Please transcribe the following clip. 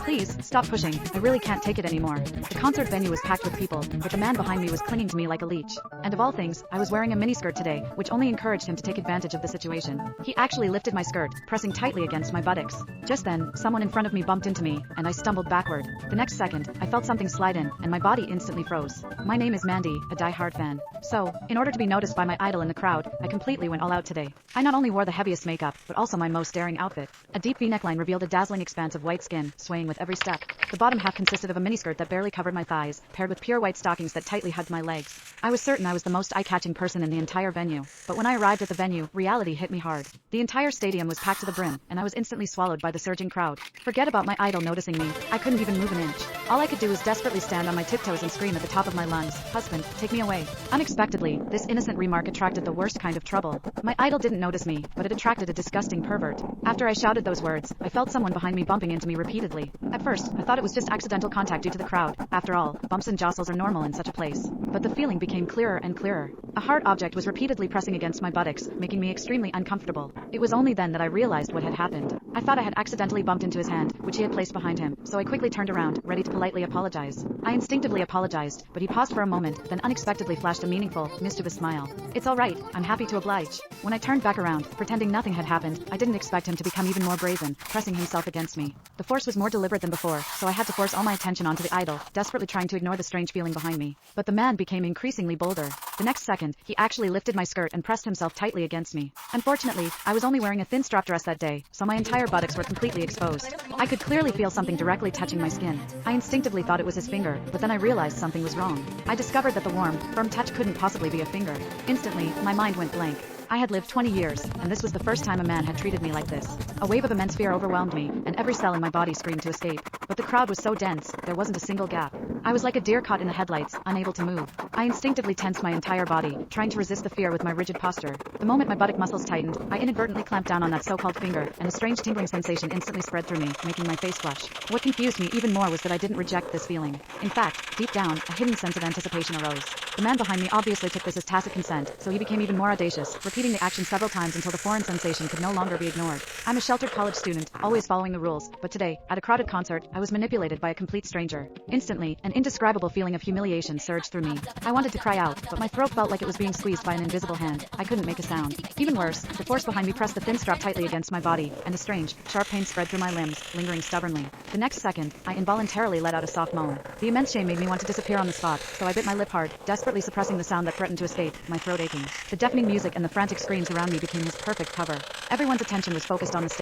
Please, stop pushing. I really can't take it anymore. The concert venue was packed with people, but the man behind me was clinging to me like a leech. And of all things, I was wearing a miniskirt today, which only encouraged him to take advantage of the situation. He actually lifted my skirt, pressing tightly against my buttocks. Just then, someone in front of me bumped into me, and I stumbled backward. The next second, I felt something slide in, and my body instantly froze. My name is Mandy, a die-hard fan. So, in order to be noticed by my idol in the crowd, I completely went all out today. I not only wore the heaviest makeup, but also my most daring outfit. A deep V-neckline revealed a dazzling expanse of white skin, swaying with every step. The bottom half consisted of a miniskirt that barely covered my thighs, paired with pure white stockings that tightly hugged my legs. I was certain I was the most eye-catching person in the entire venue. But when I arrived at the venue, reality hit me hard. The entire stadium was packed to the brim, and I was instantly swallowed by the surging crowd. Forget about my idol noticing me. I couldn't even move an inch. All I could do was desperately stand on my tiptoes and scream at the top of my lungs, "Husband, take me away." Unexpectedly, this innocent remark attracted the worst kind of trouble. My idol didn't notice me, but it attracted a disgusting pervert. After I shouted those words, I felt someone behind me bumping into me repeatedly. At first, I thought it was just accidental contact due to the crowd. After all, bumps and jostles are normal in such a place. But the feeling became clearer and clearer. A hard object was repeatedly pressing against my buttocks, making me extremely uncomfortable. It was only then that I realized what had happened. I thought I had accidentally bumped into his hand, which he had placed behind him, so I quickly turned around, ready to politely apologize. I instinctively apologized, but he paused for a moment, then unexpectedly flashed a meaningful, mischievous smile. "It's all right, I'm happy to oblige." When I turned back around, pretending nothing had happened, I didn't expect him to become even more brazen, pressing himself against me. The force was more deliberate than before, so I had to force all my attention onto the idol, desperately trying to ignore the strange feeling behind me. But the man became increasingly bolder. The next second, he actually lifted my skirt and pressed himself tightly against me. Unfortunately, I was only wearing a thin strap dress that day, so my entire buttocks were completely exposed. I could clearly feel something directly touching my skin. I instinctively thought it was his finger, but then I realized something was wrong. I discovered that the warm, firm touch couldn't possibly be a finger. Instantly, my mind went blank. I had lived 20 years, and this was the first time a man had treated me like this. A wave of immense fear overwhelmed me, and every cell in my body screamed to escape. But the crowd was so dense, there wasn't a single gap. I was like a deer caught in the headlights, unable to move. I instinctively tensed my entire body, trying to resist the fear with my rigid posture. The moment my buttock muscles tightened, I inadvertently clamped down on that so-called finger, and a strange tingling sensation instantly spread through me, making my face flush. What confused me even more was that I didn't reject this feeling. In fact, deep down, a hidden sense of anticipation arose. The man behind me obviously took this as tacit consent, so he became even more audacious, repeating the action several times until the foreign sensation could no longer be ignored. I'm a sheltered college student, always following the rules, but today, at a crowded concert, I was manipulated by a complete stranger. Instantly, an indescribable feeling of humiliation surged through me. I wanted to cry out, but my throat felt like it was being squeezed by an invisible hand. I couldn't make a sound. Even worse, the force behind me pressed the thin strap tightly against my body, and a strange, sharp pain spread through my limbs, lingering stubbornly. The next second, I involuntarily let out a soft moan. The immense shame made me want to disappear on the spot, so I bit my lip hard, desperately suppressing the sound that threatened to escape, my throat aching. The deafening music and the frantic screams around me became his perfect cover. Everyone's attention was focused on the stage.